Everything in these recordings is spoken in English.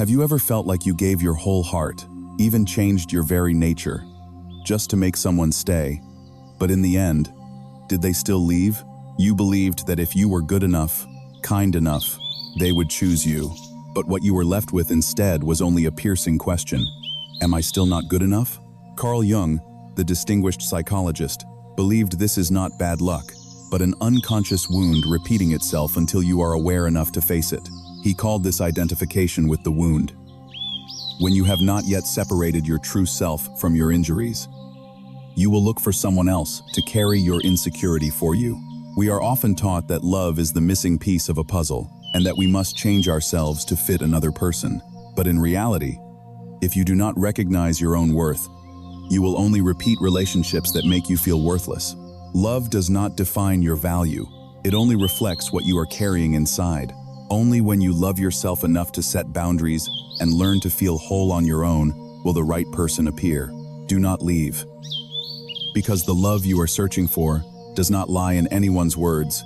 Have you ever felt like you gave your whole heart, even changed your very nature, just to make someone stay? But in the end, did they still leave? You believed that if you were good enough, kind enough, they would choose you. But what you were left with instead was only a piercing question. Am I still not good enough? Carl Jung, the distinguished psychologist, believed this is not bad luck, but an unconscious wound repeating itself until you are aware enough to face it. He called this identification with the wound. When you have not yet separated your true self from your injuries, you will look for someone else to carry your insecurity for you. We are often taught that love is the missing piece of a puzzle, and that we must change ourselves to fit another person. But in reality, if you do not recognize your own worth, you will only repeat relationships that make you feel worthless. Love does not define your value. It only reflects what you are carrying inside. Only when you love yourself enough to set boundaries and learn to feel whole on your own will the right person appear. Do not leave. Because the love you are searching for does not lie in anyone's words,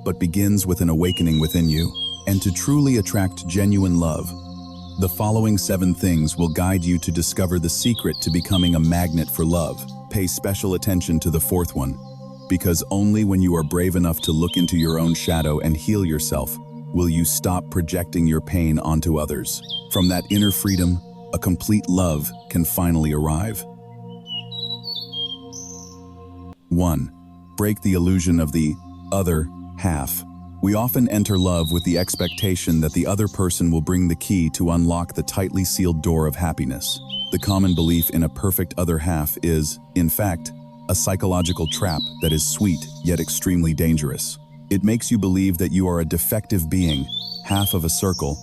but begins with an awakening within you. And to truly attract genuine love, the following 7 things will guide you to discover the secret to becoming a magnet for love. Pay special attention to the 4th one, because only when you are brave enough to look into your own shadow and heal yourself will you stop projecting your pain onto others. From that inner freedom, a complete love can finally arrive. 1. Break the illusion of the other half. We often enter love with the expectation that the other person will bring the key to unlock the tightly sealed door of happiness. The common belief in a perfect other half is, in fact, a psychological trap that is sweet yet extremely dangerous. It makes you believe that you are a defective being, half of a circle,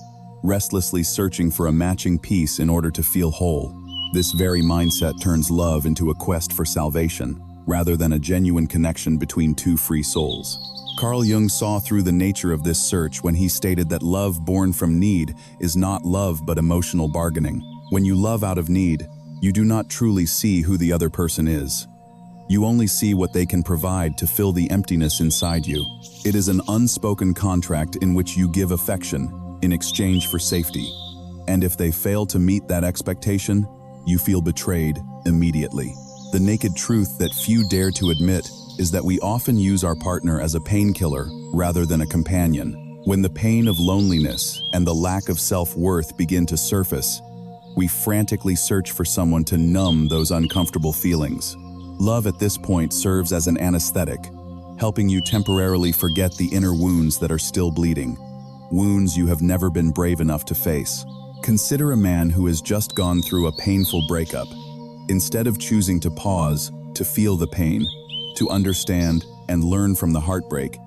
restlessly searching for a matching piece in order to feel whole. This very mindset turns love into a quest for salvation, rather than a genuine connection between two free souls. Carl Jung saw through the nature of this search when he stated that love born from need is not love but emotional bargaining. When you love out of need, you do not truly see who the other person is. You only see what they can provide to fill the emptiness inside you. It is an unspoken contract in which you give affection in exchange for safety. And if they fail to meet that expectation, you feel betrayed immediately. The naked truth that few dare to admit is that we often use our partner as a painkiller rather than a companion. When the pain of loneliness and the lack of self-worth begin to surface, we frantically search for someone to numb those uncomfortable feelings. Love at this point serves as an anesthetic, helping you temporarily forget the inner wounds that are still bleeding, wounds you have never been brave enough to face. Consider a man who has just gone through a painful breakup. Instead of choosing to pause, to feel the pain, to understand and learn from the heartbreak,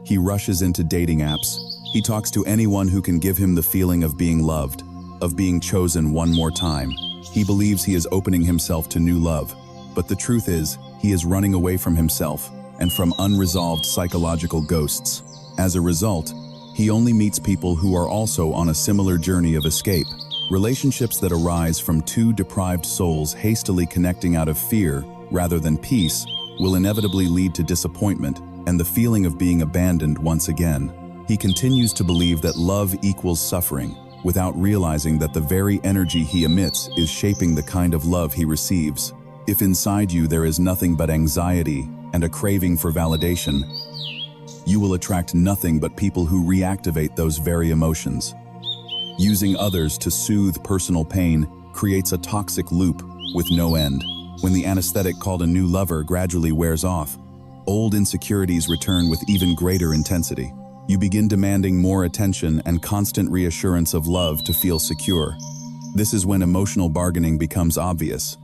he rushes into dating apps. He talks to anyone who can give him the feeling of being loved, of being chosen one more time. He believes he is opening himself to new love, but the truth is, he is running away from himself and from unresolved psychological ghosts. As a result, he only meets people who are also on a similar journey of escape. Relationships that arise from two deprived souls hastily connecting out of fear rather than peace will inevitably lead to disappointment and the feeling of being abandoned once again. He continues to believe that love equals suffering, without realizing that the very energy he emits is shaping the kind of love he receives. If inside you there is nothing but anxiety and a craving for validation, you will attract nothing but people who reactivate those very emotions. Using others to soothe personal pain creates a toxic loop with no end. When the anesthetic called a new lover gradually wears off, old insecurities return with even greater intensity. You begin demanding more attention and constant reassurance of love to feel secure. This is when emotional bargaining becomes obvious.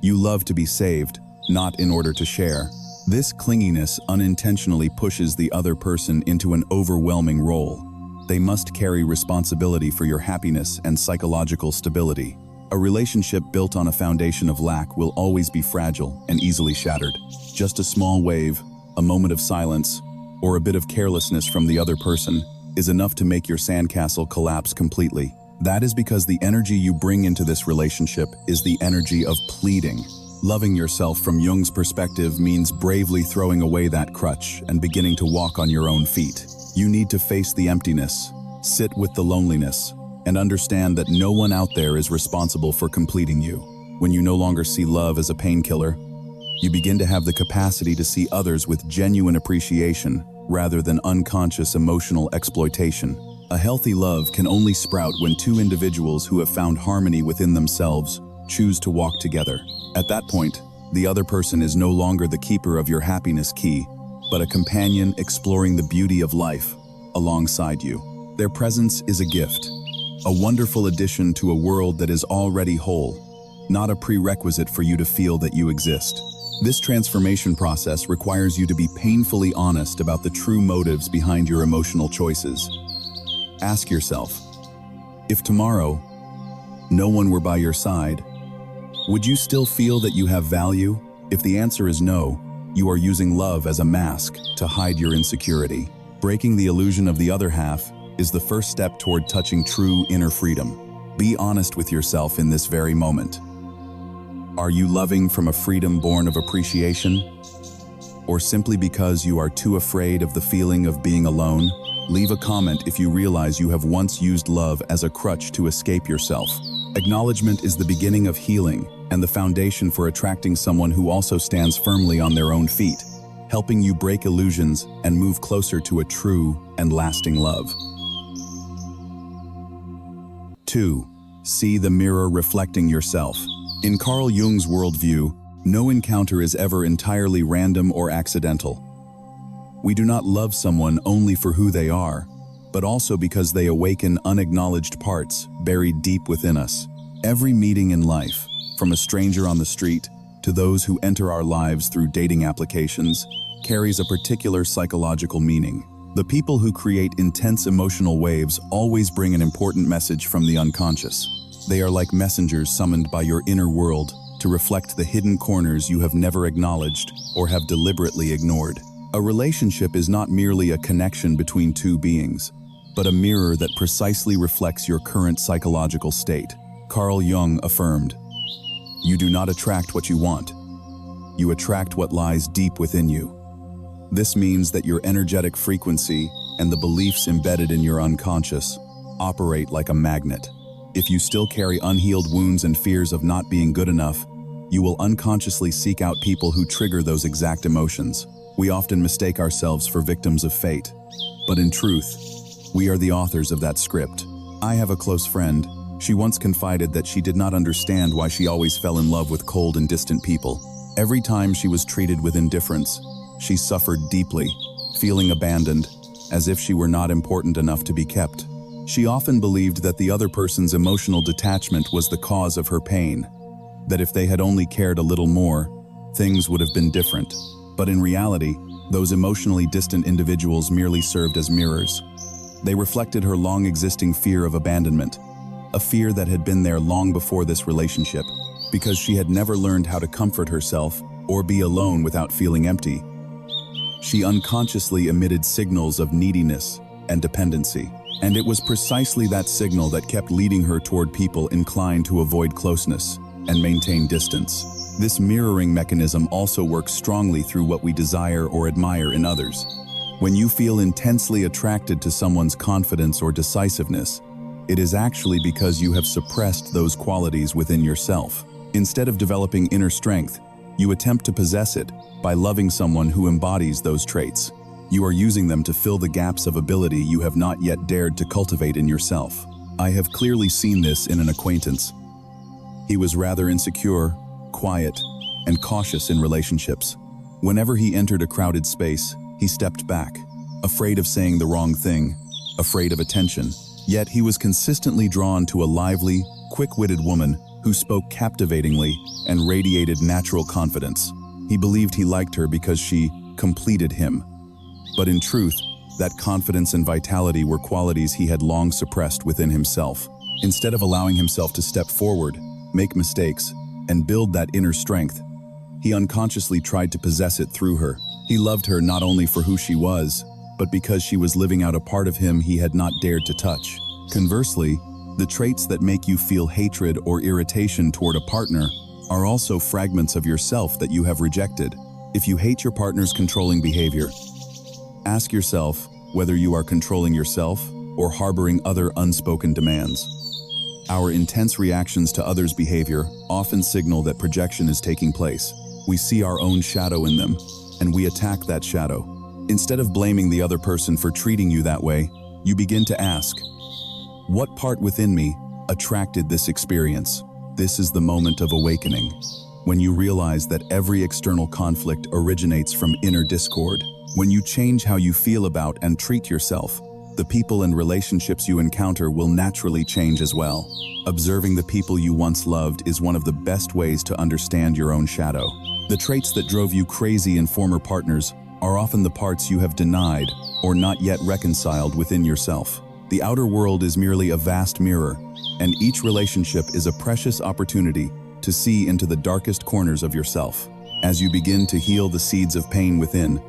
You love to be saved, not in order to share. This clinginess unintentionally pushes the other person into an overwhelming role. They must carry responsibility for your happiness and psychological stability. A relationship built on a foundation of lack will always be fragile and easily shattered. Just a small wave, a moment of silence, or a bit of carelessness from the other person is enough to make your sandcastle collapse completely. That is because the energy you bring into this relationship is the energy of pleading. Loving yourself from Jung's perspective means bravely throwing away that crutch and beginning to walk on your own feet. You need to face the emptiness, sit with the loneliness, and understand that no one out there is responsible for completing you. When you no longer see love as a painkiller, you begin to have the capacity to see others with genuine appreciation rather than unconscious emotional exploitation. A healthy love can only sprout when two individuals who have found harmony within themselves choose to walk together. At that point, the other person is no longer the keeper of your happiness key, but a companion exploring the beauty of life alongside you. Their presence is a gift, a wonderful addition to a world that is already whole, not a prerequisite for you to feel that you exist. This transformation process requires you to be painfully honest about the true motives behind your emotional choices. Ask yourself, if tomorrow no one were by your side, would you still feel that you have value? If the answer is no, you are using love as a mask to hide your insecurity. Breaking the illusion of the other half is the first step toward touching true inner freedom. Be honest with yourself in this very moment. Are you loving from a freedom born of appreciation? Or simply because you are too afraid of the feeling of being alone? Leave a comment if you realize you have once used love as a crutch to escape yourself. Acknowledgement is the beginning of healing and the foundation for attracting someone who also stands firmly on their own feet, helping you break illusions and move closer to a true and lasting love. 2. See the mirror reflecting yourself. In Carl Jung's worldview, no encounter is ever entirely random or accidental. We do not love someone only for who they are, but also because they awaken unacknowledged parts buried deep within us. Every meeting in life, from a stranger on the street to those who enter our lives through dating applications, carries a particular psychological meaning. The people who create intense emotional waves always bring an important message from the unconscious. They are like messengers summoned by your inner world to reflect the hidden corners you have never acknowledged or have deliberately ignored. A relationship is not merely a connection between two beings, but a mirror that precisely reflects your current psychological state. Carl Jung affirmed, "You do not attract what you want. You attract what lies deep within you." This means that your energetic frequency and the beliefs embedded in your unconscious operate like a magnet. If you still carry unhealed wounds and fears of not being good enough, you will unconsciously seek out people who trigger those exact emotions. We often mistake ourselves for victims of fate, but in truth, we are the authors of that script. I have a close friend. She once confided that she did not understand why she always fell in love with cold and distant people. Every time she was treated with indifference, she suffered deeply, feeling abandoned, as if she were not important enough to be kept. She often believed that the other person's emotional detachment was the cause of her pain, that if they had only cared a little more, things would have been different. But in reality, those emotionally distant individuals merely served as mirrors. They reflected her long-existing fear of abandonment, a fear that had been there long before this relationship, because she had never learned how to comfort herself or be alone without feeling empty. She unconsciously emitted signals of neediness and dependency, and it was precisely that signal that kept leading her toward people inclined to avoid closeness and maintain distance. This mirroring mechanism also works strongly through what we desire or admire in others. When you feel intensely attracted to someone's confidence or decisiveness, it is actually because you have suppressed those qualities within yourself. Instead of developing inner strength, you attempt to possess it by loving someone who embodies those traits. You are using them to fill the gaps of ability you have not yet dared to cultivate in yourself. I have clearly seen this in an acquaintance. He was rather insecure, quiet, and cautious in relationships. Whenever he entered a crowded space, he stepped back, afraid of saying the wrong thing, afraid of attention. Yet he was consistently drawn to a lively, quick-witted woman who spoke captivatingly and radiated natural confidence. He believed he liked her because she completed him. But in truth, that confidence and vitality were qualities he had long suppressed within himself. Instead of allowing himself to step forward, make mistakes, and build that inner strength, he unconsciously tried to possess it through her. He loved her not only for who she was, but because she was living out a part of him he had not dared to touch. Conversely, the traits that make you feel hatred or irritation toward a partner are also fragments of yourself that you have rejected. If you hate your partner's controlling behavior, ask yourself whether you are controlling yourself or harboring other unspoken demands. Our intense reactions to others' behavior often signal that projection is taking place. We see our own shadow in them, and we attack that shadow. Instead of blaming the other person for treating you that way, you begin to ask, what part within me attracted this experience? This is the moment of awakening, when you realize that every external conflict originates from inner discord. When you change how you feel about and treat yourself, the people and relationships you encounter will naturally change as well. Observing the people you once loved is one of the best ways to understand your own shadow. The traits that drove you crazy in former partners are often the parts you have denied or not yet reconciled within yourself. The outer world is merely a vast mirror, and each relationship is a precious opportunity to see into the darkest corners of yourself. As you begin to heal the seeds of pain within,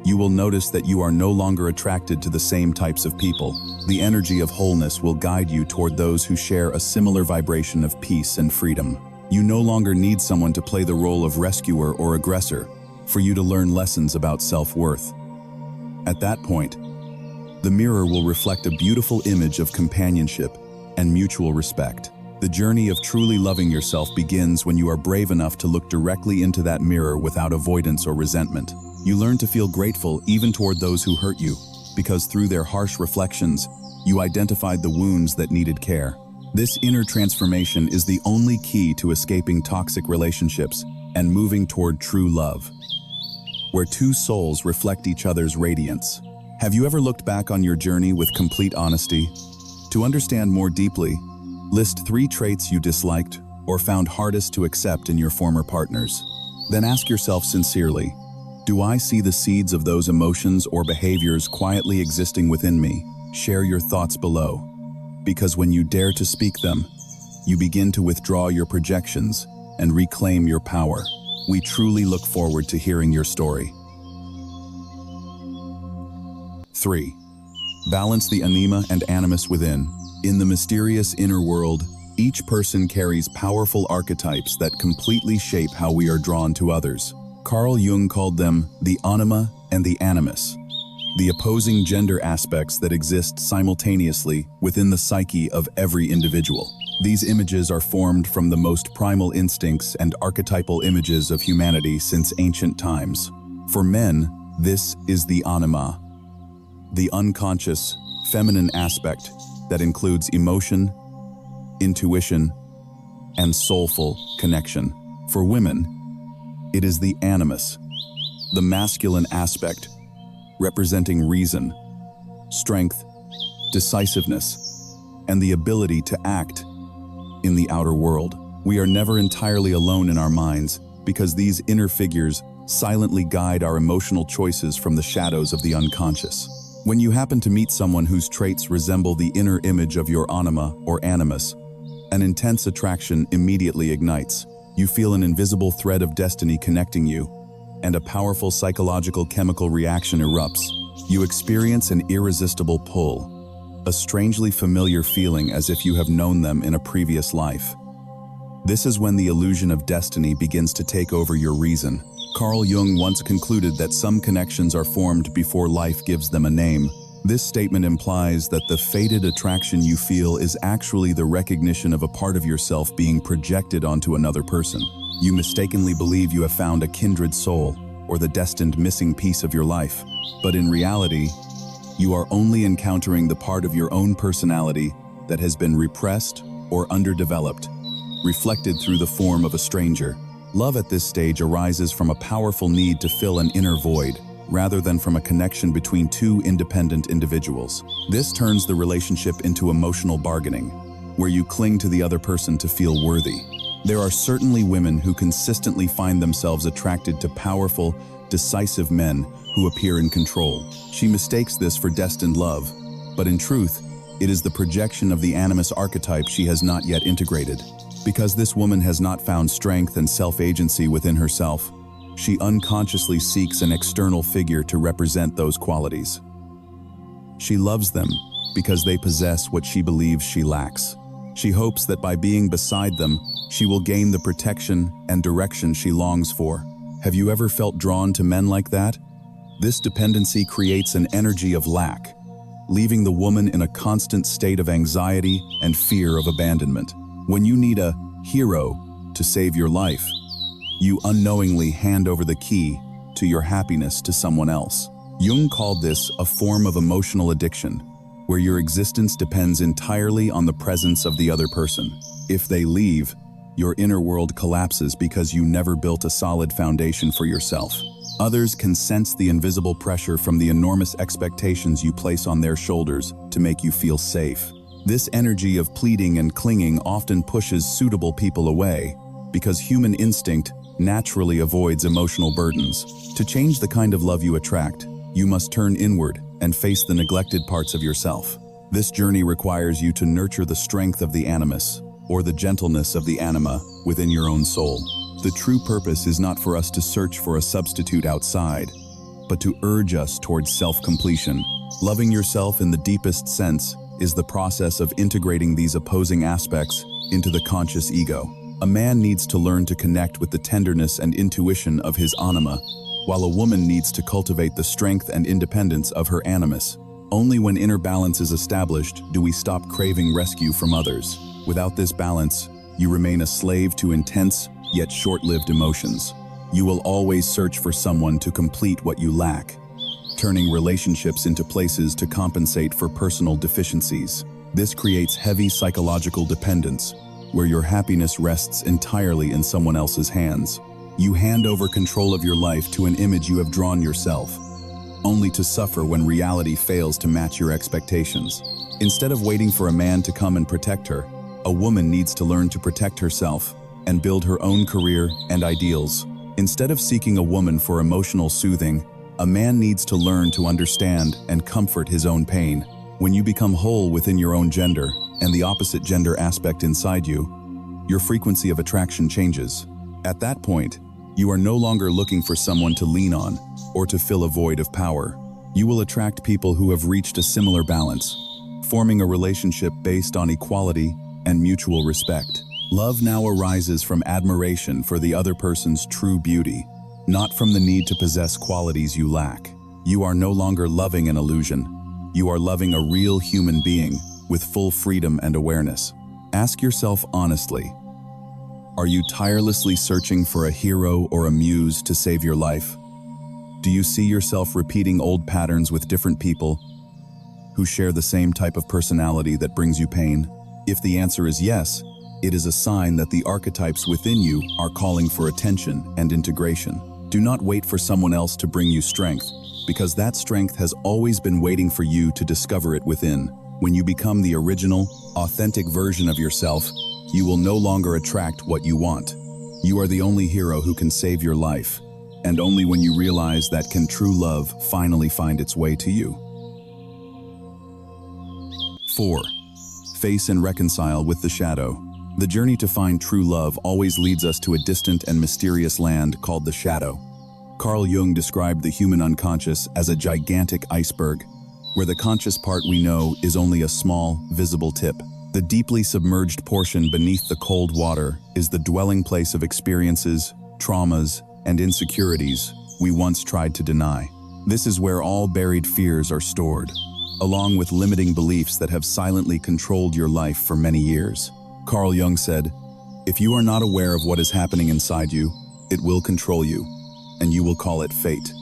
you will notice that you are no longer attracted to the same types of people. The energy of wholeness will guide you toward those who share a similar vibration of peace and freedom. You no longer need someone to play the role of rescuer or aggressor for you to learn lessons about self-worth. At that point, the mirror will reflect a beautiful image of companionship and mutual respect. The journey of truly loving yourself begins when you are brave enough to look directly into that mirror without avoidance or resentment. You learn to feel grateful even toward those who hurt you, because through their harsh reflections, you identified the wounds that needed care. This inner transformation is the only key to escaping toxic relationships and moving toward true love, where two souls reflect each other's radiance. Have you ever looked back on your journey with complete honesty? To understand more deeply, list 3 traits you disliked or found hardest to accept in your former partners. Then ask yourself sincerely, do I see the seeds of those emotions or behaviors quietly existing within me? Share your thoughts below, because when you dare to speak them, you begin to withdraw your projections and reclaim your power. We truly look forward to hearing your story. 3. Balance the anima and animus within. In the mysterious inner world, each person carries powerful archetypes that completely shape how we are drawn to others. Carl Jung called them the anima and the animus, the opposing gender aspects that exist simultaneously within the psyche of every individual. These images are formed from the most primal instincts and archetypal images of humanity since ancient times. For men, this is the anima, the unconscious, feminine aspect that includes emotion, intuition, and soulful connection. For women, it is the animus, the masculine aspect, representing reason, strength, decisiveness, and the ability to act in the outer world. We are never entirely alone in our minds because these inner figures silently guide our emotional choices from the shadows of the unconscious. When you happen to meet someone whose traits resemble the inner image of your anima or animus, an intense attraction immediately ignites. You feel an invisible thread of destiny connecting you, and a powerful psychological chemical reaction erupts. You experience an irresistible pull, a strangely familiar feeling as if you have known them in a previous life. This is when the illusion of destiny begins to take over your reason. Carl Jung once concluded that some connections are formed before life gives them a name. This statement implies that the fated attraction you feel is actually the recognition of a part of yourself being projected onto another person. You mistakenly believe you have found a kindred soul or the destined missing piece of your life. But in reality, you are only encountering the part of your own personality that has been repressed or underdeveloped, reflected through the form of a stranger. Love at this stage arises from a powerful need to fill an inner void, rather than from a connection between two independent individuals. This turns the relationship into emotional bargaining, where you cling to the other person to feel worthy. There are certainly women who consistently find themselves attracted to powerful, decisive men who appear in control. She mistakes this for destined love, but in truth, it is the projection of the animus archetype she has not yet integrated. Because this woman has not found strength and self-agency within herself, she unconsciously seeks an external figure to represent those qualities. She loves them because they possess what she believes she lacks. She hopes that by being beside them, she will gain the protection and direction she longs for. Have you ever felt drawn to men like that? This dependency creates an energy of lack, leaving the woman in a constant state of anxiety and fear of abandonment. When you need a hero to save your life, you unknowingly hand over the key to your happiness to someone else. Jung called this a form of emotional addiction, where your existence depends entirely on the presence of the other person. If they leave, your inner world collapses because you never built a solid foundation for yourself. Others can sense the invisible pressure from the enormous expectations you place on their shoulders to make you feel safe. This energy of pleading and clinging often pushes suitable people away, because human instinct naturally avoids emotional burdens. To change the kind of love you attract, you must turn inward and face the neglected parts of yourself. This journey requires you to nurture the strength of the animus, or the gentleness of the anima, within your own soul. The true purpose is not for us to search for a substitute outside, but to urge us towards self-completion. Loving yourself in the deepest sense is the process of integrating these opposing aspects into the conscious ego. A man needs to learn to connect with the tenderness and intuition of his anima, while a woman needs to cultivate the strength and independence of her animus. Only when inner balance is established do we stop craving rescue from others. Without this balance, you remain a slave to intense, yet short-lived emotions. You will always search for someone to complete what you lack, turning relationships into places to compensate for personal deficiencies. This creates heavy psychological dependence, where your happiness rests entirely in someone else's hands. You hand over control of your life to an image you have drawn yourself, only to suffer when reality fails to match your expectations. Instead of waiting for a man to come and protect her, a woman needs to learn to protect herself and build her own career and ideals. Instead of seeking a woman for emotional soothing, a man needs to learn to understand and comfort his own pain. When you become whole within your own gender and the opposite gender aspect inside you, your frequency of attraction changes. At that point, you are no longer looking for someone to lean on or to fill a void of power. You will attract people who have reached a similar balance, forming a relationship based on equality and mutual respect. Love now arises from admiration for the other person's true beauty, not from the need to possess qualities you lack. You are no longer loving an illusion. You are loving a real human being with full freedom and awareness. Ask yourself honestly, are you tirelessly searching for a hero or a muse to save your life? Do you see yourself repeating old patterns with different people who share the same type of personality that brings you pain? If the answer is yes, it is a sign that the archetypes within you are calling for attention and integration. Do not wait for someone else to bring you strength, because that strength has always been waiting for you to discover it within. When you become the original, authentic version of yourself, you will no longer attract what you want. You are the only hero who can save your life, and only when you realize that can true love finally find its way to you. 4. Face and reconcile with the shadow. The journey to find true love always leads us to a distant and mysterious land called the shadow. Carl Jung described the human unconscious as a gigantic iceberg, where the conscious part we know is only a small, visible tip. The deeply submerged portion beneath the cold water is the dwelling place of experiences, traumas, and insecurities we once tried to deny. This is where all buried fears are stored, along with limiting beliefs that have silently controlled your life for many years. Carl Jung said, "If you are not aware of what is happening inside you, it will control you, and you will call it fate.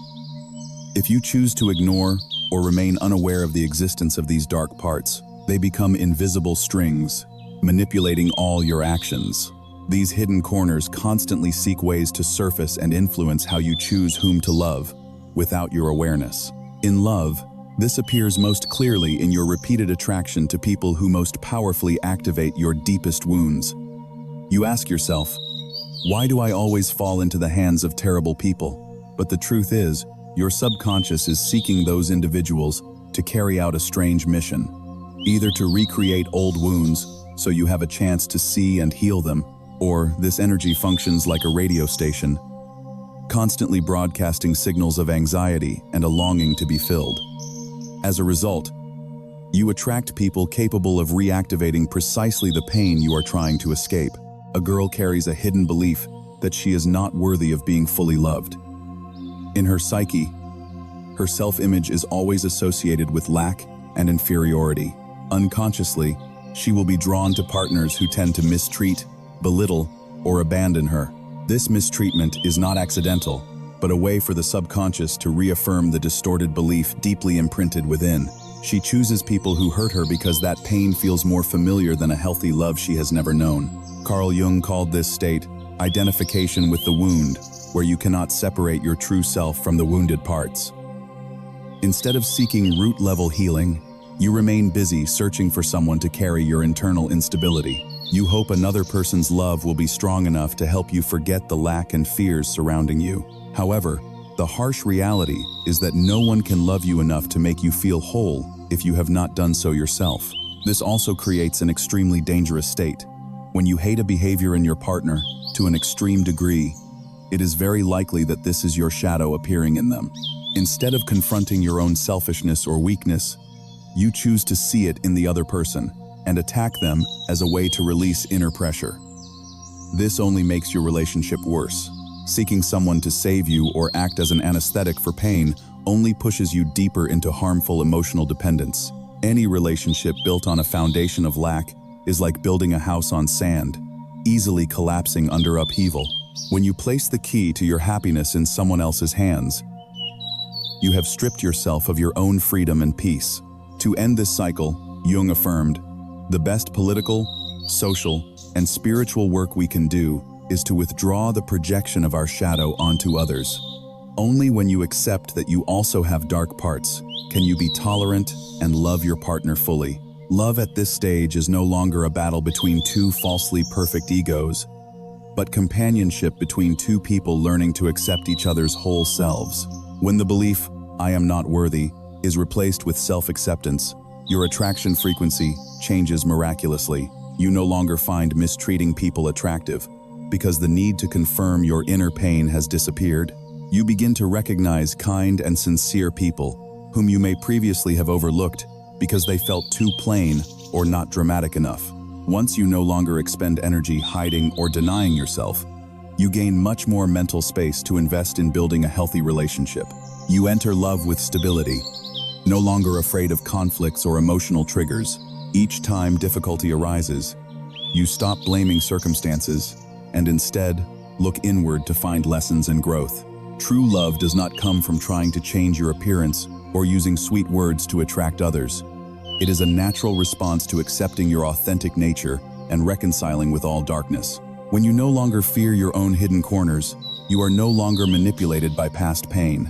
If you choose to ignore or remain unaware of the existence of these dark parts, they become invisible strings, manipulating all your actions. These hidden corners constantly seek ways to surface and influence how you choose whom to love, without your awareness. In love, this appears most clearly in your repeated attraction to people who most powerfully activate your deepest wounds. You ask yourself, why do I always fall into the hands of terrible people? But the truth is, your subconscious is seeking those individuals to carry out a strange mission, either to recreate old wounds so you have a chance to see and heal them, or this energy functions like a radio station, constantly broadcasting signals of anxiety and a longing to be filled. As a result, you attract people capable of reactivating precisely the pain you are trying to escape. A girl carries a hidden belief that she is not worthy of being fully loved. In her psyche, her self-image is always associated with lack and inferiority. Unconsciously, she will be drawn to partners who tend to mistreat, belittle, or abandon her. This mistreatment is not accidental, but a way for the subconscious to reaffirm the distorted belief deeply imprinted within. She chooses people who hurt her because that pain feels more familiar than a healthy love she has never known. Carl Jung called this state identification with the wound, where you cannot separate your true self from the wounded parts. Instead of seeking root-level healing, you remain busy searching for someone to carry your internal instability. You hope another person's love will be strong enough to help you forget the lack and fears surrounding you. However, the harsh reality is that no one can love you enough to make you feel whole if you have not done so yourself. This also creates an extremely dangerous state. When you hate a behavior in your partner to an extreme degree, it is very likely that this is your shadow appearing in them. Instead of confronting your own selfishness or weakness, you choose to see it in the other person and attack them as a way to release inner pressure. This only makes your relationship worse. Seeking someone to save you or act as an anesthetic for pain only pushes you deeper into harmful emotional dependence. Any relationship built on a foundation of lack is like building a house on sand, easily collapsing under upheaval. When you place the key to your happiness in someone else's hands, you have stripped yourself of your own freedom and peace. To end this cycle, Jung affirmed, the best political, social, and spiritual work we can do is to withdraw the projection of our shadow onto others. Only when you accept that you also have dark parts can you be tolerant and love your partner fully. Love at this stage is no longer a battle between two falsely perfect egos, but companionship between two people learning to accept each other's whole selves. When the belief, "I am not worthy," is replaced with self-acceptance, your attraction frequency changes miraculously. You no longer find mistreating people attractive, because the need to confirm your inner pain has disappeared. You begin to recognize kind and sincere people, whom you may previously have overlooked because they felt too plain or not dramatic enough. Once you no longer expend energy hiding or denying yourself, you gain much more mental space to invest in building a healthy relationship. You enter love with stability, no longer afraid of conflicts or emotional triggers. Each time difficulty arises, you stop blaming circumstances and instead look inward to find lessons and growth. True love does not come from trying to change your appearance or using sweet words to attract others. It is a natural response to accepting your authentic nature and reconciling with all darkness. When you no longer fear your own hidden corners, you are no longer manipulated by past pain.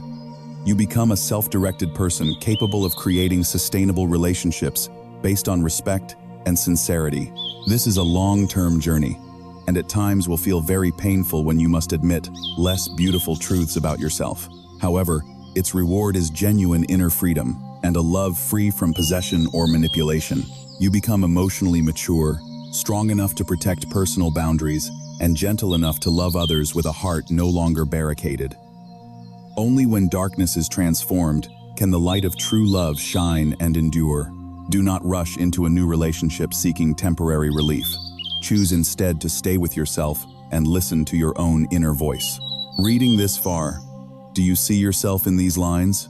You become a self-directed person capable of creating sustainable relationships based on respect and sincerity. This is a long-term journey, and at times will feel very painful when you must admit less beautiful truths about yourself. However, its reward is genuine inner freedom and a love free from possession or manipulation. You become emotionally mature, strong enough to protect personal boundaries, and gentle enough to love others with a heart no longer barricaded. Only when darkness is transformed can the light of true love shine and endure. Do not rush into a new relationship seeking temporary relief. Choose instead to stay with yourself and listen to your own inner voice. Reading this far, do you see yourself in these lines?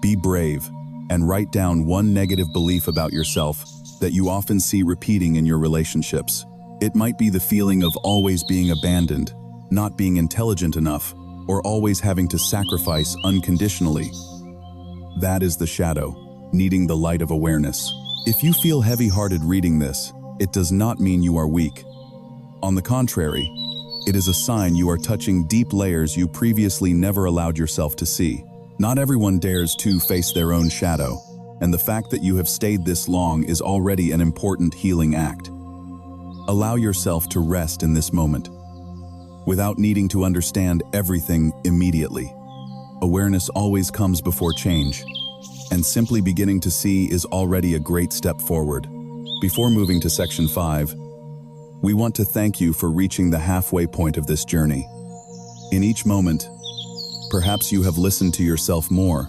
Be brave and write down one negative belief about yourself that you often see repeating in your relationships. It might be the feeling of always being abandoned, not being intelligent enough, or always having to sacrifice unconditionally. That is the shadow, needing the light of awareness. If you feel heavy-hearted reading this, it does not mean you are weak. On the contrary, it is a sign you are touching deep layers you previously never allowed yourself to see. Not everyone dares to face their own shadow, and the fact that you have stayed this long is already an important healing act. Allow yourself to rest in this moment, without needing to understand everything immediately. Awareness always comes before change, and simply beginning to see is already a great step forward. Before moving to section 5, we want to thank you for reaching the halfway point of this journey. In each moment, perhaps you have listened to yourself more,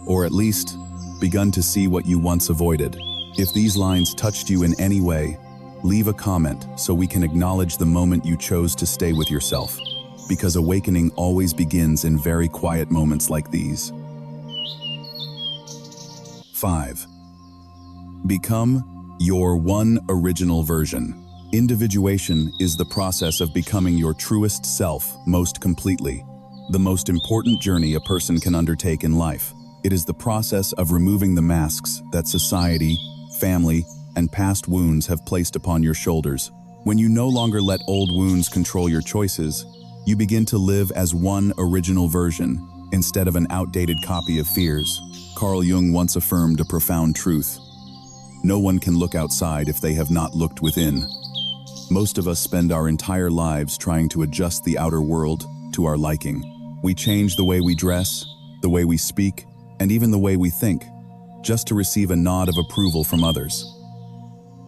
or at least begun to see what you once avoided. If these lines touched you in any way, leave a comment so we can acknowledge the moment you chose to stay with yourself, because awakening always begins in very quiet moments like these. 5. Become your one original version. Individuation is the process of becoming your truest self most completely. The most important journey a person can undertake in life. It is the process of removing the masks that society, family, and past wounds have placed upon your shoulders. When you no longer let old wounds control your choices, you begin to live as one original version instead of an outdated copy of fears. Carl Jung once affirmed a profound truth. No one can look outside if they have not looked within. Most of us spend our entire lives trying to adjust the outer world to our liking. We change the way we dress, the way we speak, and even the way we think, just to receive a nod of approval from others.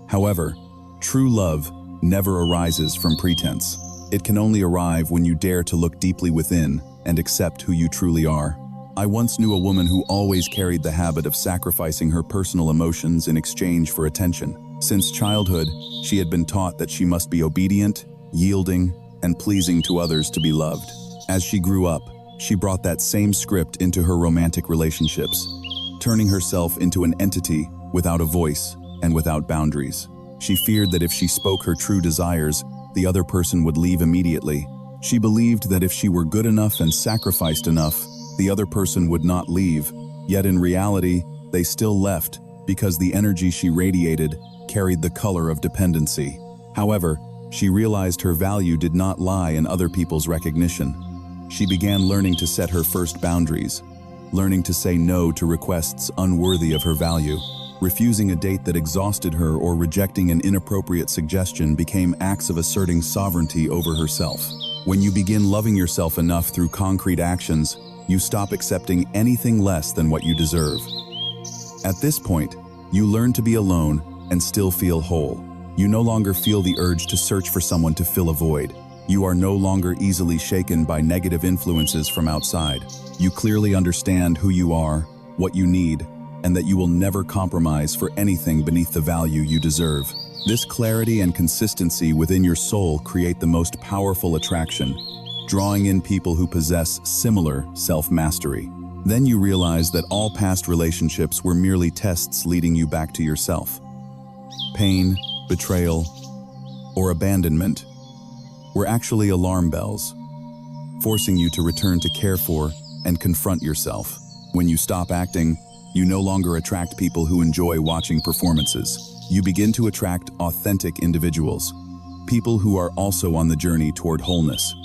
However, true love never arises from pretense. It can only arrive when you dare to look deeply within and accept who you truly are. I once knew a woman who always carried the habit of sacrificing her personal emotions in exchange for attention. Since childhood, she had been taught that she must be obedient, yielding, and pleasing to others to be loved. As she grew up, she brought that same script into her romantic relationships, turning herself into an entity without a voice and without boundaries. She feared that if she spoke her true desires, the other person would leave immediately. She believed that if she were good enough and sacrificed enough, the other person would not leave. Yet in reality, they still left because the energy she radiated carried the color of dependency. However, she realized her value did not lie in other people's recognition. She began learning to set her first boundaries, learning to say no to requests unworthy of her value. Refusing a date that exhausted her or rejecting an inappropriate suggestion became acts of asserting sovereignty over herself. When you begin loving yourself enough through concrete actions, you stop accepting anything less than what you deserve. At this point, you learn to be alone and still feel whole. You no longer feel the urge to search for someone to fill a void. You are no longer easily shaken by negative influences from outside. You clearly understand who you are, what you need, and that you will never compromise for anything beneath the value you deserve. This clarity and consistency within your soul create the most powerful attraction, drawing in people who possess similar self-mastery. Then you realize that all past relationships were merely tests leading you back to yourself. Pain, betrayal, or abandonment were actually alarm bells, forcing you to return to care for and confront yourself. When you stop acting, you no longer attract people who enjoy watching performances. You begin to attract authentic individuals, people who are also on the journey toward wholeness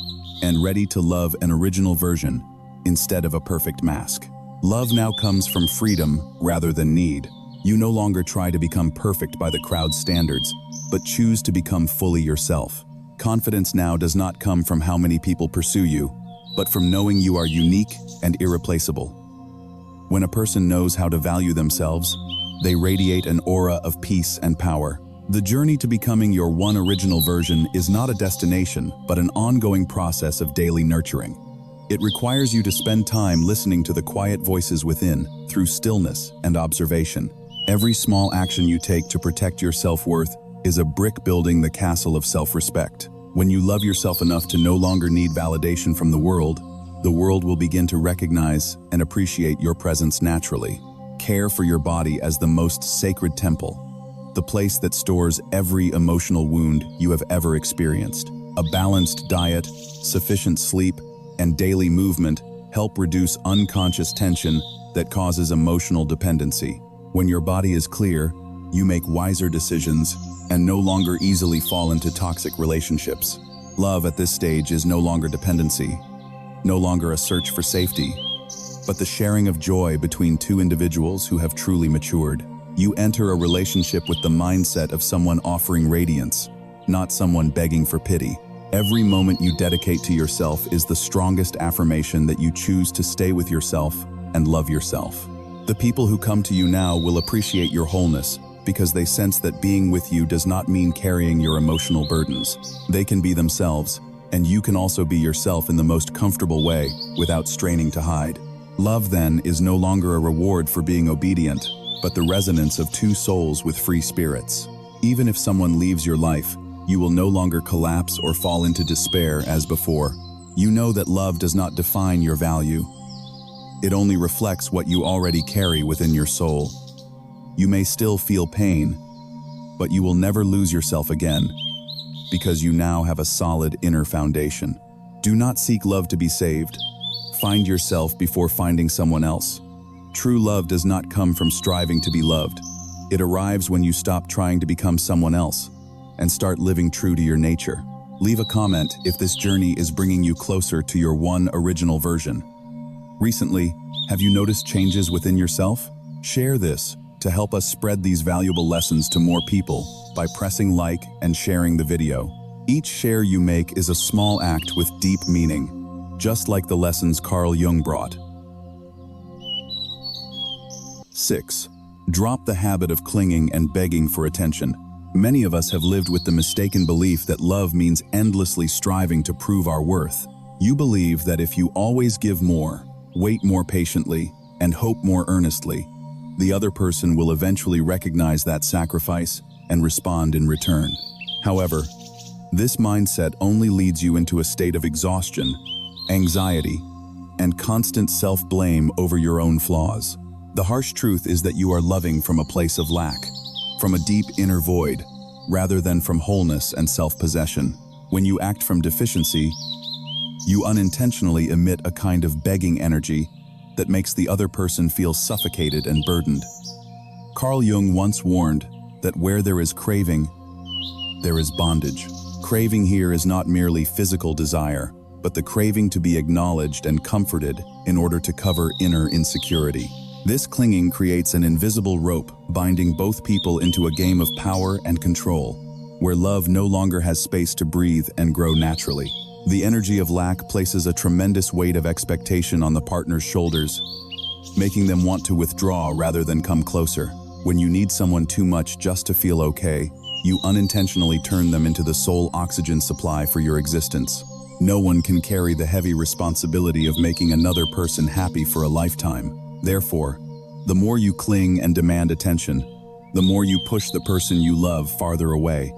and ready to love an original version instead of a perfect mask. Love now comes from freedom rather than need. You no longer try to become perfect by the crowd's standards, but choose to become fully yourself. Confidence now does not come from how many people pursue you, but from knowing you are unique and irreplaceable. When a person knows how to value themselves, they radiate an aura of peace and power. The journey to becoming your one original version is not a destination, but an ongoing process of daily nurturing. It requires you to spend time listening to the quiet voices within through stillness and observation. Every small action you take to protect your self-worth is a brick building the castle of self-respect. When you love yourself enough to no longer need validation from the world will begin to recognize and appreciate your presence naturally. Care for your body as the most sacred temple, the place that stores every emotional wound you have ever experienced. A balanced diet, sufficient sleep, and daily movement help reduce unconscious tension that causes emotional dependency. When your body is clear, you make wiser decisions and no longer easily fall into toxic relationships. Love at this stage is no longer dependency, no longer a search for safety, but the sharing of joy between two individuals who have truly matured. You enter a relationship with the mindset of someone offering radiance, not someone begging for pity. Every moment you dedicate to yourself is the strongest affirmation that you choose to stay with yourself and love yourself. The people who come to you now will appreciate your wholeness because they sense that being with you does not mean carrying your emotional burdens. They can be themselves, and you can also be yourself in the most comfortable way without straining to hide. Love, then, is no longer a reward for being obedient, but the resonance of two souls with free spirits. Even if someone leaves your life, you will no longer collapse or fall into despair as before. You know that love does not define your value. It only reflects what you already carry within your soul. You may still feel pain, but you will never lose yourself again, because you now have a solid inner foundation. Do not seek love to be saved. Find yourself before finding someone else. True love does not come from striving to be loved. It arrives when you stop trying to become someone else and start living true to your nature. Leave a comment if this journey is bringing you closer to your one original version. Recently, have you noticed changes within yourself? Share this to help us spread these valuable lessons to more people by pressing like and sharing the video. Each share you make is a small act with deep meaning, just like the lessons Carl Jung brought. 6. Drop the habit of clinging and begging for attention. Many of us have lived with the mistaken belief that love means endlessly striving to prove our worth. You believe that if you always give more, wait more patiently, and hope more earnestly, the other person will eventually recognize that sacrifice and respond in return. However, this mindset only leads you into a state of exhaustion, anxiety, and constant self-blame over your own flaws. The harsh truth is that you are loving from a place of lack, from a deep inner void, rather than from wholeness and self-possession. When you act from deficiency, you unintentionally emit a kind of begging energy that makes the other person feel suffocated and burdened. Carl Jung once warned that where there is craving, there is bondage. Craving here is not merely physical desire, but the craving to be acknowledged and comforted in order to cover inner insecurity. This clinging creates an invisible rope binding both people into a game of power and control, where love no longer has space to breathe and grow naturally. The energy of lack places a tremendous weight of expectation on the partner's shoulders, making them want to withdraw rather than come closer. When you need someone too much just to feel okay, you unintentionally turn them into the sole oxygen supply for your existence. No one can carry the heavy responsibility of making another person happy for a lifetime. Therefore, the more you cling and demand attention, the more you push the person you love farther away,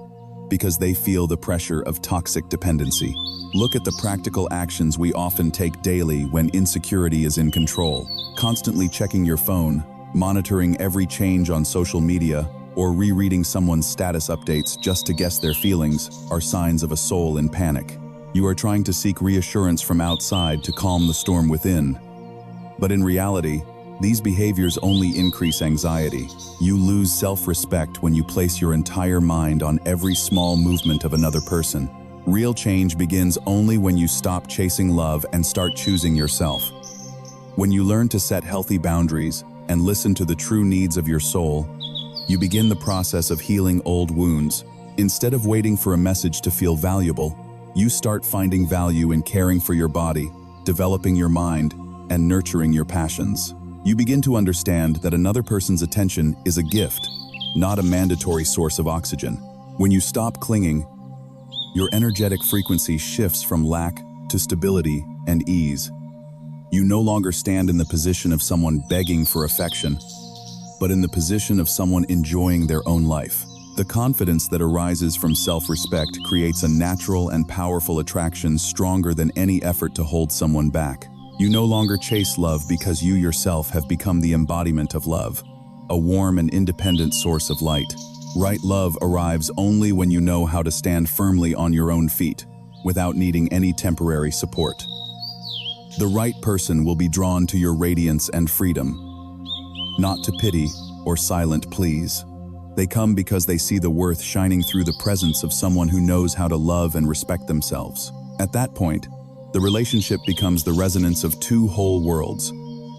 because they feel the pressure of toxic dependency. Look at the practical actions we often take daily when insecurity is in control. Constantly checking your phone, monitoring every change on social media, or rereading someone's status updates just to guess their feelings are signs of a soul in panic. You are trying to seek reassurance from outside to calm the storm within. But in reality, these behaviors only increase anxiety. You lose self-respect when you place your entire mind on every small movement of another person. Real change begins only when you stop chasing love and start choosing yourself. When you learn to set healthy boundaries and listen to the true needs of your soul, you begin the process of healing old wounds. Instead of waiting for a message to feel valuable, you start finding value in caring for your body, developing your mind, and nurturing your passions. You begin to understand that another person's attention is a gift, not a mandatory source of oxygen. When you stop clinging, your energetic frequency shifts from lack to stability and ease. You no longer stand in the position of someone begging for affection, but in the position of someone enjoying their own life. The confidence that arises from self-respect creates a natural and powerful attraction stronger than any effort to hold someone back. You no longer chase love because you yourself have become the embodiment of love, a warm and independent source of light. Right love arrives only when you know how to stand firmly on your own feet, without needing any temporary support. The right person will be drawn to your radiance and freedom, not to pity or silent pleas. They come because they see the worth shining through the presence of someone who knows how to love and respect themselves. At that point, the relationship becomes the resonance of two whole worlds,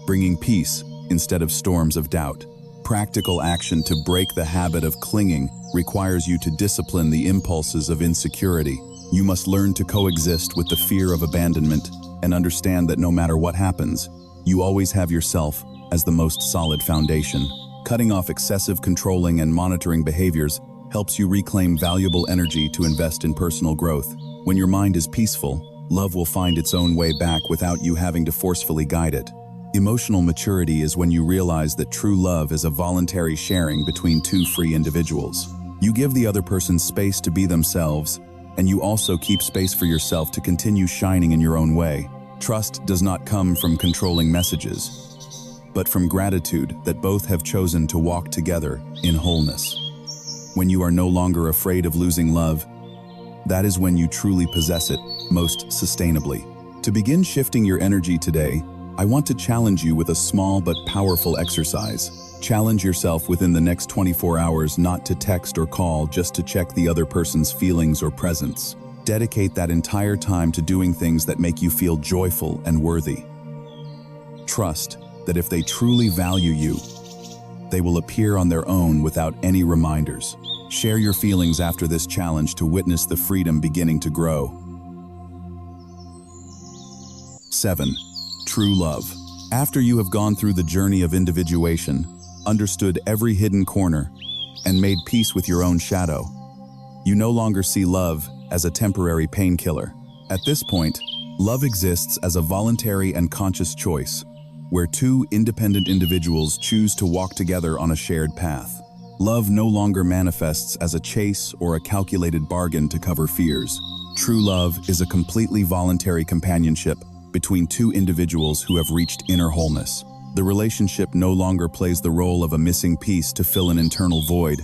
bringing peace instead of storms of doubt. Practical action to break the habit of clinging requires you to discipline the impulses of insecurity. You must learn to coexist with the fear of abandonment and understand that no matter what happens, you always have yourself as the most solid foundation. Cutting off excessive controlling and monitoring behaviors helps you reclaim valuable energy to invest in personal growth. When your mind is peaceful, love will find its own way back without you having to forcefully guide it. Emotional maturity is when you realize that true love is a voluntary sharing between two free individuals. You give the other person space to be themselves, and you also keep space for yourself to continue shining in your own way. Trust does not come from controlling messages. but from gratitude that both have chosen to walk together in wholeness. When you are no longer afraid of losing love, that is when you truly possess it most sustainably. To begin shifting your energy today, I want to challenge you with a small but powerful exercise. Challenge yourself within the next 24 hours not to text or call just to check the other person's feelings or presence. Dedicate that entire time to doing things that make you feel joyful and worthy. Trust that if they truly value you, they will appear on their own without any reminders. Share your feelings after this challenge to witness the freedom beginning to grow. 7. True love. After you have gone through the journey of individuation, understood every hidden corner, and made peace with your own shadow, you no longer see love as a temporary painkiller. At this point, love exists as a voluntary and conscious choice, where two independent individuals choose to walk together on a shared path. Love no longer manifests as a chase or a calculated bargain to cover fears. True love is a completely voluntary companionship between two individuals who have reached inner wholeness. The relationship no longer plays the role of a missing piece to fill an internal void,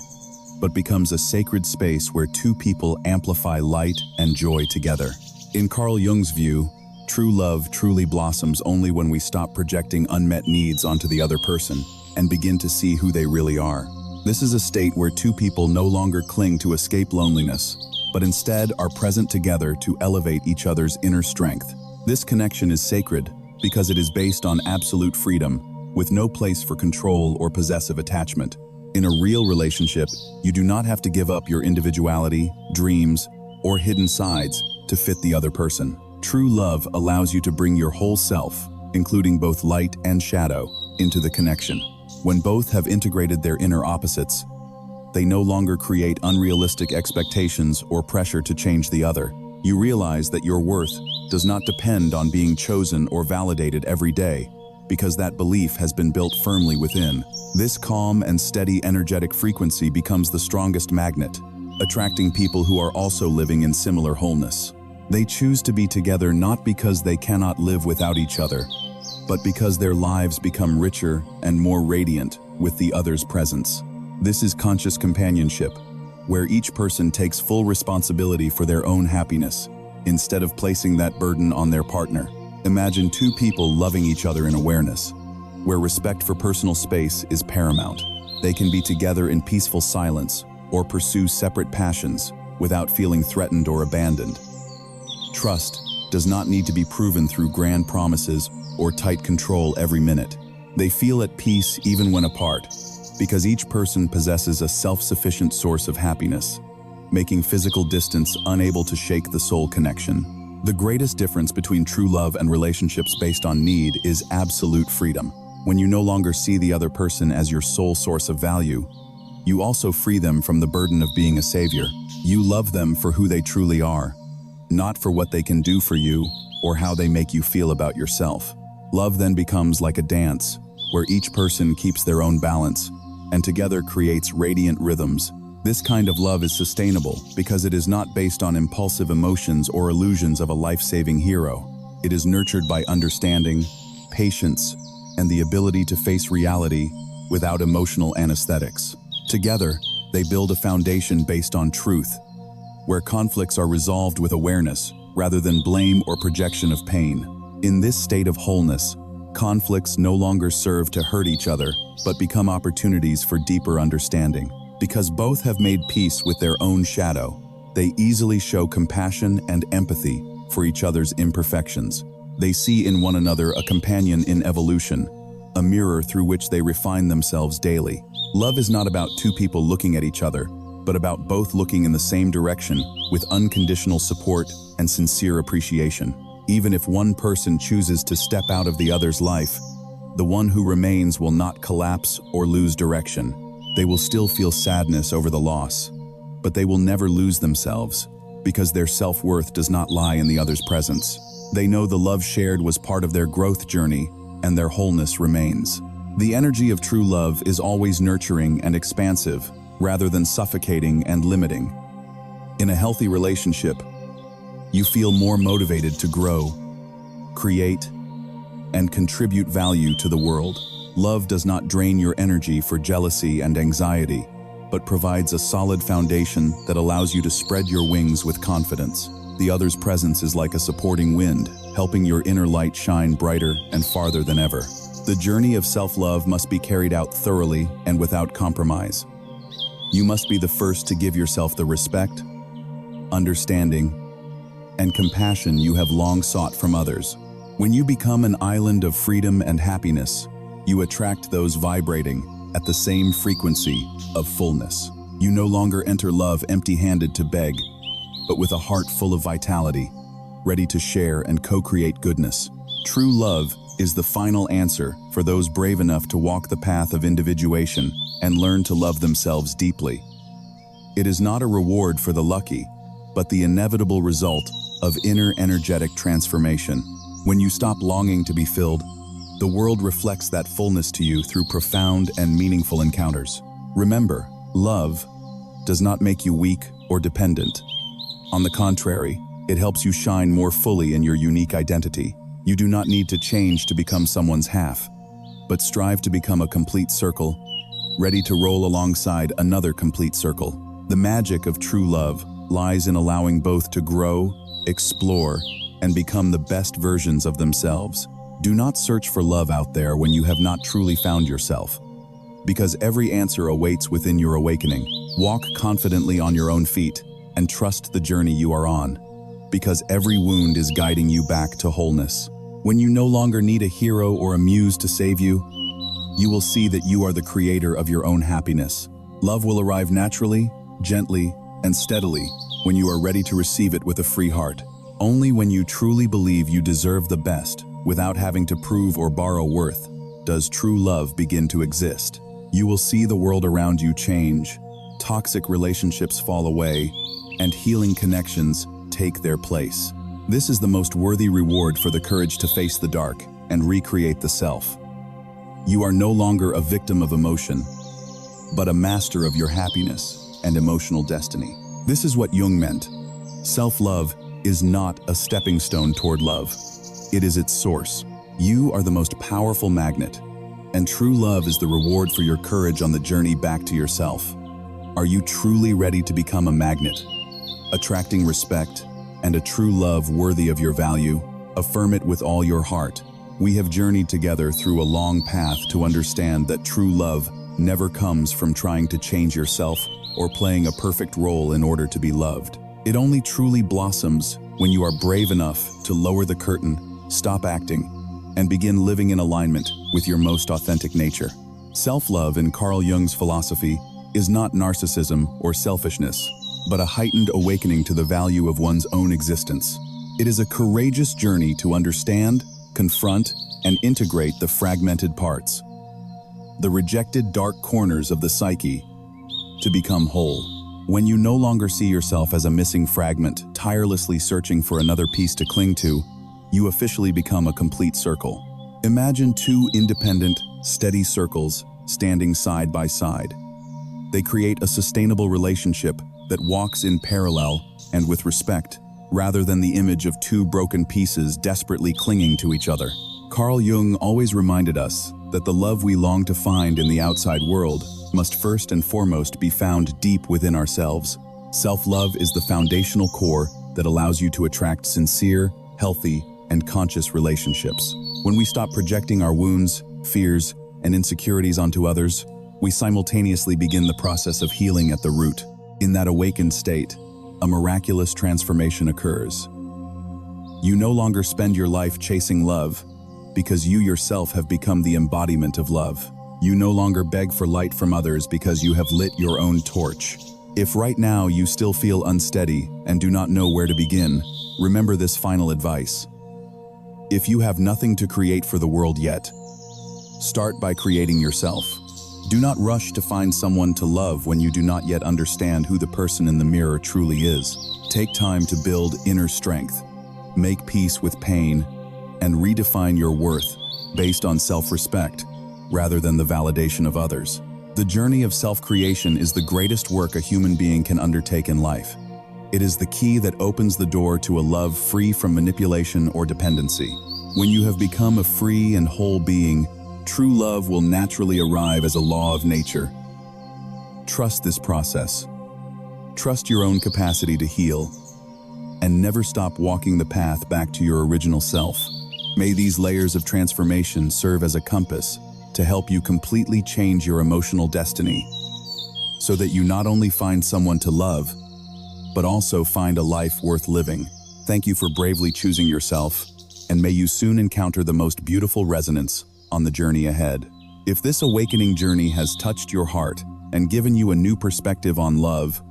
but becomes a sacred space where two people amplify light and joy together. In Carl Jung's view, true love truly blossoms only when we stop projecting unmet needs onto the other person and begin to see who they really are. This is a state where two people no longer cling to escape loneliness, but instead are present together to elevate each other's inner strength. This connection is sacred because it is based on absolute freedom, with no place for control or possessive attachment. In a real relationship, you do not have to give up your individuality, dreams, or hidden sides to fit the other person. True love allows you to bring your whole self, including both light and shadow, into the connection. When both have integrated their inner opposites, they no longer create unrealistic expectations or pressure to change the other. You realize that your worth does not depend on being chosen or validated every day, because that belief has been built firmly within. This calm and steady energetic frequency becomes the strongest magnet, attracting people who are also living in similar wholeness. They choose to be together not because they cannot live without each other, but because their lives become richer and more radiant with the other's presence. This is conscious companionship, where each person takes full responsibility for their own happiness, instead of placing that burden on their partner. Imagine two people loving each other in awareness, where respect for personal space is paramount. They can be together in peaceful silence or pursue separate passions without feeling threatened or abandoned. Trust does not need to be proven through grand promises or tight control every minute. They feel at peace even when apart, because each person possesses a self-sufficient source of happiness, making physical distance unable to shake the soul connection. The greatest difference between true love and relationships based on need is absolute freedom. When you no longer see the other person as your sole source of value, you also free them from the burden of being a savior. You love them for who they truly are, not for what they can do for you or how they make you feel about yourself. Love then becomes like a dance, where each person keeps their own balance and together creates radiant rhythms. This kind of love is sustainable because it is not based on impulsive emotions or illusions of a life-saving hero. It is nurtured by understanding, patience, and the ability to face reality without emotional anesthetics. Together, they build a foundation based on truth, where conflicts are resolved with awareness rather than blame or projection of pain. In this state of wholeness, conflicts no longer serve to hurt each other, but become opportunities for deeper understanding. Because both have made peace with their own shadow, they easily show compassion and empathy for each other's imperfections. They see in one another a companion in evolution, a mirror through which they refine themselves daily. Love is not about two people looking at each other, but about both looking in the same direction with unconditional support and sincere appreciation. Even if one person chooses to step out of the other's life, the one who remains will not collapse or lose direction. They will still feel sadness over the loss, but they will never lose themselves because their self-worth does not lie in the other's presence. They know the love shared was part of their growth journey and their wholeness remains. The energy of true love is always nurturing and expansive rather than suffocating and limiting. In a healthy relationship, you feel more motivated to grow, create, and contribute value to the world. Love does not drain your energy for jealousy and anxiety, but provides a solid foundation that allows you to spread your wings with confidence. The other's presence is like a supporting wind, helping your inner light shine brighter and farther than ever. The journey of self-love must be carried out thoroughly and without compromise. You must be the first to give yourself the respect, understanding, and compassion you have long sought from others. When you become an island of freedom and happiness, you attract those vibrating at the same frequency of fullness. You no longer enter love empty-handed to beg, but with a heart full of vitality, ready to share and co-create goodness. True love is the final answer for those brave enough to walk the path of individuation and learn to love themselves deeply. It is not a reward for the lucky, but the inevitable result of inner energetic transformation. When you stop longing to be filled, the world reflects that fullness to you through profound and meaningful encounters. Remember, love does not make you weak or dependent. On the contrary, it helps you shine more fully in your unique identity. You do not need to change to become someone's half, but strive to become a complete circle, ready to roll alongside another complete circle. The magic of true love lies in allowing both to grow, explore, and become the best versions of themselves. Do not search for love out there when you have not truly found yourself, because every answer awaits within your awakening. Walk confidently on your own feet and trust the journey you are on, because every wound is guiding you back to wholeness. When you no longer need a hero or a muse to save you, you will see that you are the creator of your own happiness. Love will arrive naturally, gently, and steadily when you are ready to receive it with a free heart. Only when you truly believe you deserve the best, without having to prove or borrow worth, does true love begin to exist. You will see the world around you change, toxic relationships fall away, and healing connections take their place. This is the most worthy reward for the courage to face the dark and recreate the self. You are no longer a victim of emotion, but a master of your happiness and emotional destiny. This is what Jung meant. Self-love is not a stepping stone toward love. It is its source. You are the most powerful magnet, and true love is the reward for your courage on the journey back to yourself. Are you truly ready to become a magnet, attracting respect and a true love worthy of your value? Affirm it with all your heart. We have journeyed together through a long path to understand that true love never comes from trying to change yourself or playing a perfect role in order to be loved. It only truly blossoms when you are brave enough to lower the curtain, stop acting, and begin living in alignment with your most authentic nature. Self-love in Carl Jung's philosophy is not narcissism or selfishness, but a heightened awakening to the value of one's own existence. It is a courageous journey to understand, confront, and integrate the fragmented parts, the rejected dark corners of the psyche, to become whole. When you no longer see yourself as a missing fragment, tirelessly searching for another piece to cling to, you officially become a complete circle. Imagine two independent, steady circles standing side by side. They create a sustainable relationship that walks in parallel and with respect, rather than the image of two broken pieces desperately clinging to each other. Carl Jung always reminded us that the love we long to find in the outside world must first and foremost be found deep within ourselves. Self-love is the foundational core that allows you to attract sincere, healthy, and conscious relationships. When we stop projecting our wounds, fears, and insecurities onto others, we simultaneously begin the process of healing at the root. In that awakened state, a miraculous transformation occurs. You no longer spend your life chasing love, because you yourself have become the embodiment of love. You no longer beg for light from others because you have lit your own torch. If right now you still feel unsteady and do not know where to begin, remember this final advice. If you have nothing to create for the world yet, start by creating yourself. Do not rush to find someone to love when you do not yet understand who the person in the mirror truly is. Take time to build inner strength, make peace with pain, and redefine your worth based on self-respect rather than the validation of others. The journey of self-creation is the greatest work a human being can undertake in life. It is the key that opens the door to a love free from manipulation or dependency. When you have become a free and whole being, True love will naturally arrive as a law of nature. Trust this process. Trust your own capacity to heal, and never stop walking the path back to your original self. May these layers of transformation serve as a compass to help you completely change your emotional destiny, so that you not only find someone to love, but also find a life worth living. Thank you for bravely choosing yourself, and may you soon encounter the most beautiful resonance on the journey ahead. If this awakening journey has touched your heart and given you a new perspective on love,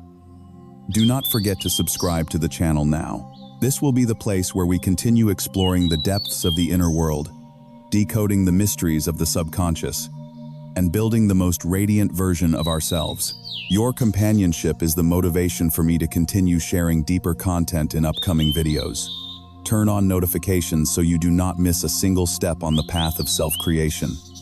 do not forget to subscribe to the channel now. This will be the place where we continue exploring the depths of the inner world, decoding the mysteries of the subconscious, and building the most radiant version of ourselves. Your companionship is the motivation for me to continue sharing deeper content in upcoming videos. Turn on notifications so you do not miss a single step on the path of self-creation.